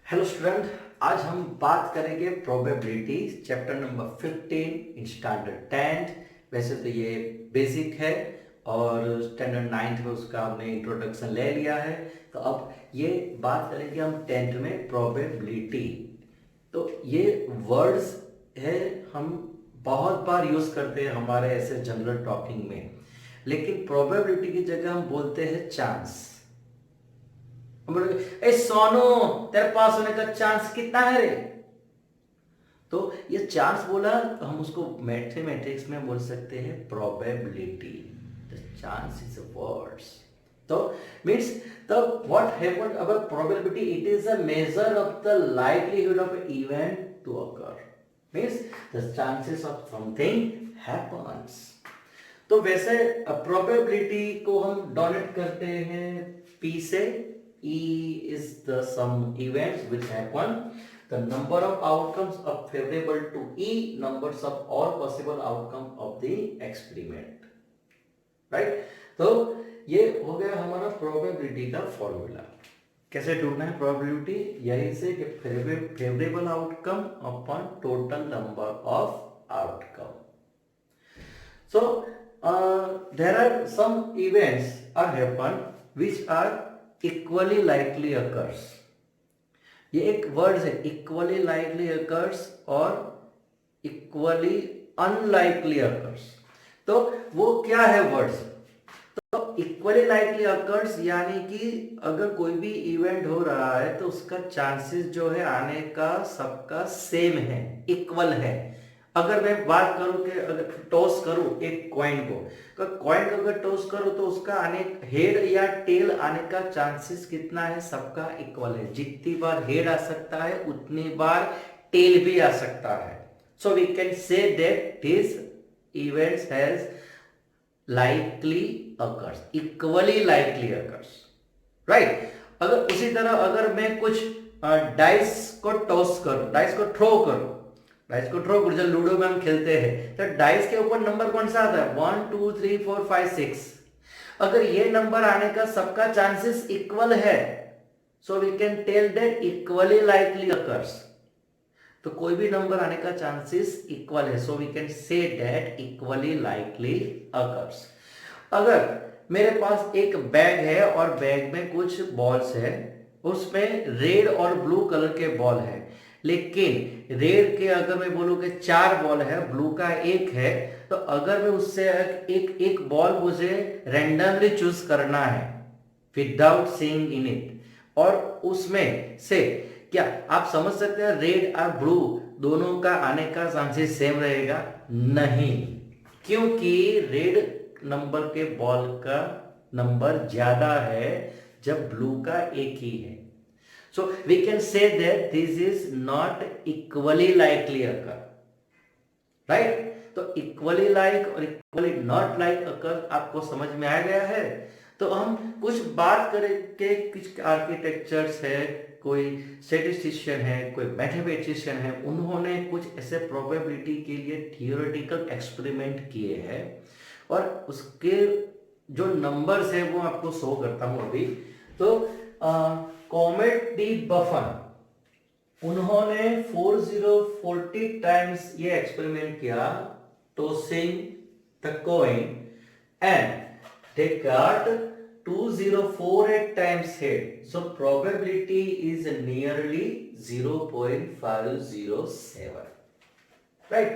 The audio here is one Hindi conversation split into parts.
हेलो स्टूडेंट, आज हम बात करेंगे probability chapter number 15 in standard 10। वैसे तो ये बेसिक है और स्टैंडर्ड 9th में उसका हमने इंट्रोडक्शन ले लिया है। तो अब ये बात करेंगे हम 10th में प्रोबेबिलिटी। तो ये वर्ड्स है, हम बहुत बार यूज करते हैं हमारे ऐसे जनरल टॉकिंग में, लेकिन प्रोबेबिलिटी की जगह हम बोलते हैं चांस। हम बोले ए सोनू, तेरे पास होने का चांस कितना है रे। तो ये चांस बोला तो हम उसको मैथमेटिक्स में बोल सकते हैं probability. The chance is words. तो means the what happened about probability, it is a measure of the livelihood of event to occur. Means the chances of something happens. तो वैसे प्रोबेबिलिटी को हम डोनेट करते हैं P से। E is the some events which happen. The number of outcomes are favorable to E, numbers of all possible outcome of the experiment. Right? तो ये हो गया हमारा प्रोबेबिलिटी का फॉर्मूला। कैसे ढूंढना है प्रोबेबिलिटी? यही से कि favourable outcome upon total number of outcome. So there are some events are happen which are equally likely occurs. ये एक वर्ड है, इक्वली लाइकली अकर्स और इक्वली अनलाइकली अकर्स। तो वो क्या है वर्ड्स? तो इक्वली लाइकली अकर्स यानी कि अगर कोई भी इवेंट हो रहा है तो उसका चांसेस जो है आने का सबका सेम है, इक्वल है। अगर मैं बात करूं कि अगर टॉस करूं एक कॉइन को, तो कॉइन को अगर टॉस करूं तो उसका आने हेड या टेल आने का चांसेस कितना है? सबका इक्वल है। जितनी बार हेड आ सकता है उतनी बार टेल भी आ सकता है। So we can say that this events has likely occurs, equally likely occurs, right. अगर उसी तरह अगर मैं कुछ डाइस को टॉस करूं, डाइस को थ्रो करूं, डाइस को थ्रो करूं, जब लूडो में हम खेलते हैं तो डाइस के ऊपर नंबर कौन सा आता है? 1 2 3 4 5 6। अगर ये नंबर आने का सबका चांसेस इक्वल है, so we can tell that equally likely occurs. तो कोई भी नंबर आने का चांसेस इक्वल है, so we can say that equally likely occurs. अगर मेरे पास एक बैग है और बैग में कुछ बॉल्स है, उसमें रेड और ब्लू कलर के बॉल है, लेकिन रेड के अगर मैं बोलूं कि 4 बॉल है, ब्लू का 1 है, तो अगर मैं उससे एक एक बॉल मुझे रैंडमली चूज करना है विदाउट सीइंग इन इट, और उसमें से क्या आप समझ सकते हैं रेड और ब्लू दोनों का आने का चांसेस सेम रहेगा? नहीं, क्योंकि रेड नंबर के बॉल का नंबर ज्यादा है जब ब्लू का एक ही है। So we can say that this is not equally likely occur, right. तो इक्वली लाइक और इक्वली नॉट लाइक अकर आपको समझ में आ गया है। तो हम कुछ बात करेंगे, कुछ आर्किटेक्चर्स है, कोई स्टैटिस्टिशियन है, कोई मैथमेटिशियन है, उन्होंने कुछ ऐसे प्रोबेबिलिटी के लिए थियोरेटिकल एक्सपेरिमेंट किए हैं और उसके जो नंबर्स है वो आपको शो करता हूं अभी। तो कॉमेट डी बफन, उन्होंने 4040 टाइम्स ये एक्सपेरिमेंट किया, tossing the coin, and they got 2048 times hit. So probability is nearly 0.507, right?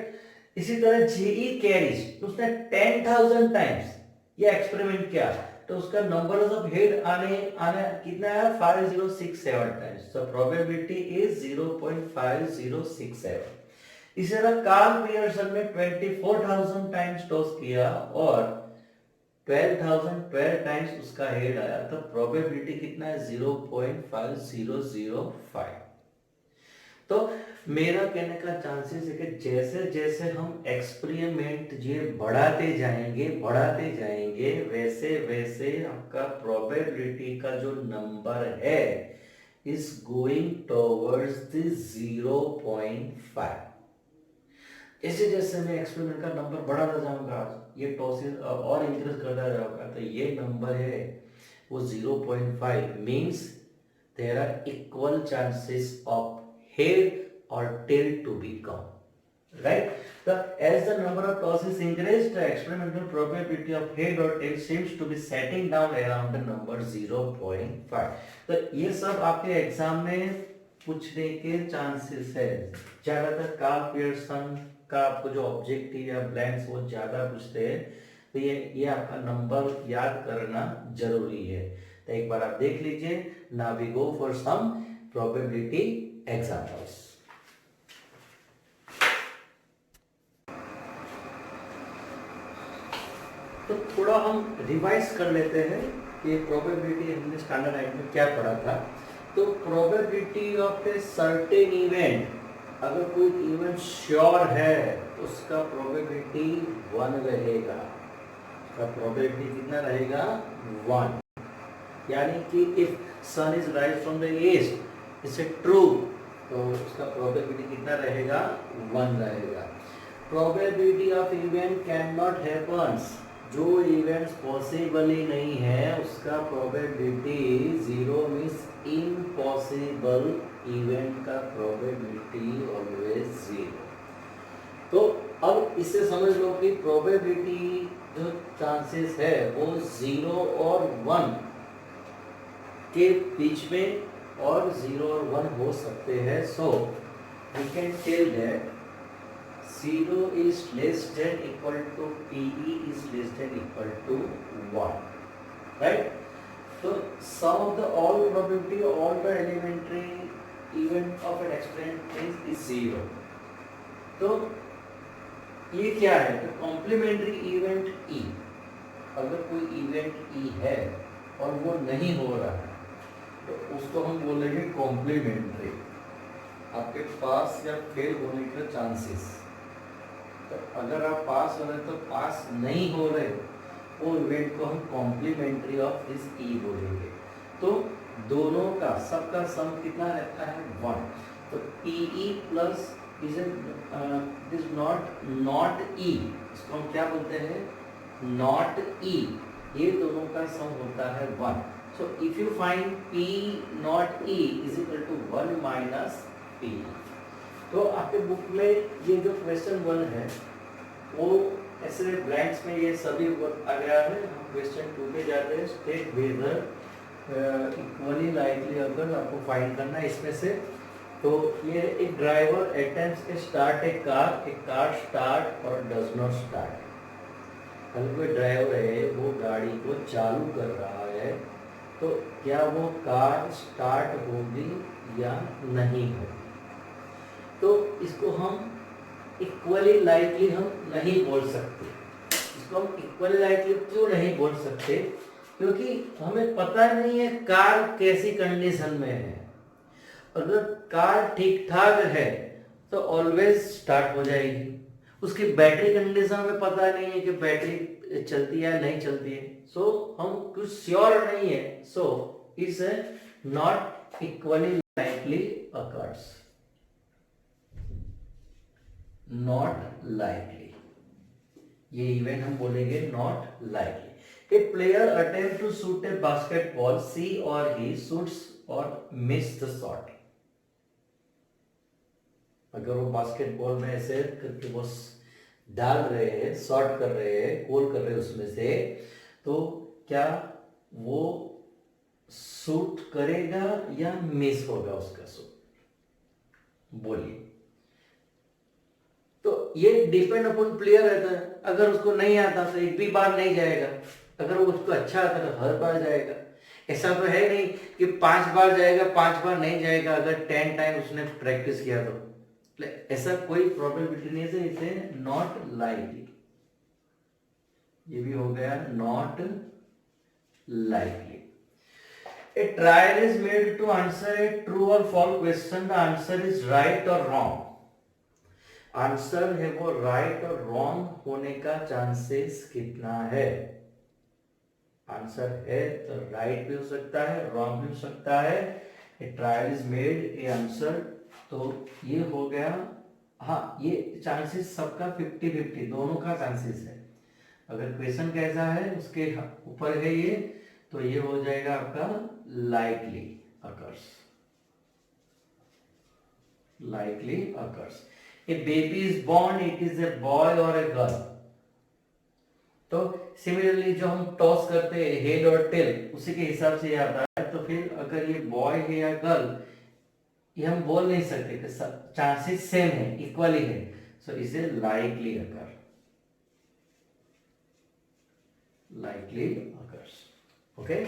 इसी तरह जेई कैरिज, उसने 10,000 टाइम्स ये एक्सपेरिमेंट किया, तो उसका नंबर ऑफ हेड आने आने कितना है? 5067 टाइम्स। so probability is 0.5067। इसी तरह कार्ल पियर्सन ने 24,000 टाइम्स टॉस किया और 12,012 टाइम्स उसका हेड आया, तो प्रोबेबिलिटी कितना है? 0.5005। तो मेरा कहने का चांसेस है कि जैसे जैसे हम एक्सपेरिमेंट ये बढ़ाते जाएंगे वैसे वैसे आपका प्रोबेबिलिटी का जो नंबर है इज गोइंग टुवर्ड्स द 0.5। जैसे जैसे मैं एक्सपेरिमेंट का नंबर बढ़ाता जाऊंगा, ये टॉसेस और इंक्रीज करता जाऊंगा, तो ये नंबर है वो 0.5 means there are equal chances of head or tail to be come, right? As the number of tosses increase, the experimental probability of head or tail seems to be setting down around the number 0.5. तो ये सब आपके एग्जाम में पूछने के चांसेस है। ज्यादातर कार्ल पियर्सन का आपको जो ऑब्जेक्टिव या ब्लैंक्स वो ज्यादा पूछते हैं, तो ये आपका नंबर याद करना जरूरी है। तो एक बार आप देख लीजिए। Now we go for some probability examples. तो थोड़ा हम रिवाइज कर लेते हैं कि प्रोबेबिलिटी हमने स्टैंडर्ड 8 में क्या पढ़ा था। तो probability of a certain event, अगर कोई इवेंट श्योर है तो उसका प्रोबेबिलिटी 1 रहेगा। उसका प्रोबेबिलिटी कितना रहेगा? 1। यानी कि if sun is rise from the east, is it true, तो उसका प्रोबेबिलिटी कितना रहेगा? 1 रहेगा। Probability of event can not happens, जो इवेंट्स पॉसिबल ही नहीं है उसका प्रोबेबिलिटी 0 मीन्स इम्पॉसिबल इवेंट का प्रोबेबिलिटी ऑलवेज 0। तो अब इससे समझ लो कि प्रोबेबिलिटी जो चांसेस है वो 0 और 1 के बीच में और 0 और 1 हो सकते हैं। So we can tell that 0 is less than equal to PE is less than equal to 1, right? So sum of the all probability all the elementary event of an experiment is 0. तो ये क्या है? तो कॉम्प्लीमेंट्री इवेंट E, अगर कोई इवेंट E है और वो नहीं हो रहा है तो उसको हम बोलेंगे कॉम्प्लीमेंट्री। आपके पास या फेल होने के चांसेस, तो अगर आप पास हो रहे तो पास नहीं हो रहे वो इवेंट को हम कॉम्प्लीमेंट्री ऑफ दिस ई बोलेंगे। तो दोनों का सबका सम कितना रहता है? 1। तो PE plus is not E, इसको हम क्या बोलते हैं? Not E। ये दोनों का सम होता है 1। So if you find P not E is equal to 1 minus PE। तो आपके बुक में ये जो क्वेश्चन 1 है वो ऐसे ब्लैंक्स में ये सभी आ गया है। हम क्वेश्चन 2 पे जाते हैं। स्टेट वेदर इक्वली लाइकली अगर आपको फाइंड करना है इसमें से। तो ये एक driver attempts to start a car start और डज नॉट स्टार्ट। अगर कोई ड्राइवर है वो गाड़ी को चालू कर रहा है तो क्या वो कार स्टार्ट होगी या नहीं होगी? तो इसको हम इक्वली लाइकली हम नहीं बोल सकते। इसको हम इक्वली लाइकली क्यों नहीं बोल सकते? क्योंकि हमें पता नहीं है कार कैसी कंडीशन में है। अगर कार ठीक ठाक है तो ऑलवेज स्टार्ट हो जाएगी। उसकी बैटरी कंडीशन में पता नहीं है कि बैटरी चलती है या नहीं चलती है। सो हम कुछ श्योर नहीं है। So it's not equally likely occurs. Not likely, ये इवेंट हम बोलेंगे not likely. A player attempt to shoot a basketball, she or he shoots or miss the shot. अगर वो बास्केटबॉल में ऐसे करके वो डाल रहे हैं, शॉट कर रहे हैं, गोल कर रहे हैं उसमें से, तो क्या वो शूट करेगा या मिस होगा उसका शूट? बोलिए। तो ये डिपेंड अपॉन प्लेयर रहता है। अगर उसको नहीं आता तो एक भी बार नहीं जाएगा, अगर उसको अच्छा आता तो हर बार जाएगा। ऐसा तो है नहीं कि 5 बार जाएगा 5 बार नहीं जाएगा। अगर 10 टाइम उसने प्रैक्टिस किया तो ऐसा कोई प्रोबेबिलिटी नहीं है। इसे नॉट लाइकली, ये भी हो गया not likely. A trial is made to answer a true or false question. The answer is right or wrong. Answer है वो राइट और रॉन्ग होने का चांसेस कितना है? आंसर है तो राइट भी हो सकता है, रॉन्ग भी हो सकता है। ए trial is made A answer, तो ये हो गया। हाँ, ये चांसेस सबका 50-50 दोनों का चांसेस है। अगर क्वेश्चन कैसा है उसके ऊपर है ये, तो ये हो जाएगा आपका likely. occurs. Likely occurs. A baby is born, it is a boy or a girl. तो सिमिलरली जो हम टॉस करते हैं हेड और टेल, उसी के हिसाब से ये आता है। तो फिर अगर ये बॉय है या गर्ल, ये हम बोल नहीं सकते कि चांसेस सेम है, इक्वली है, सो इसे लाइकली अकर, likely occurs. Okay.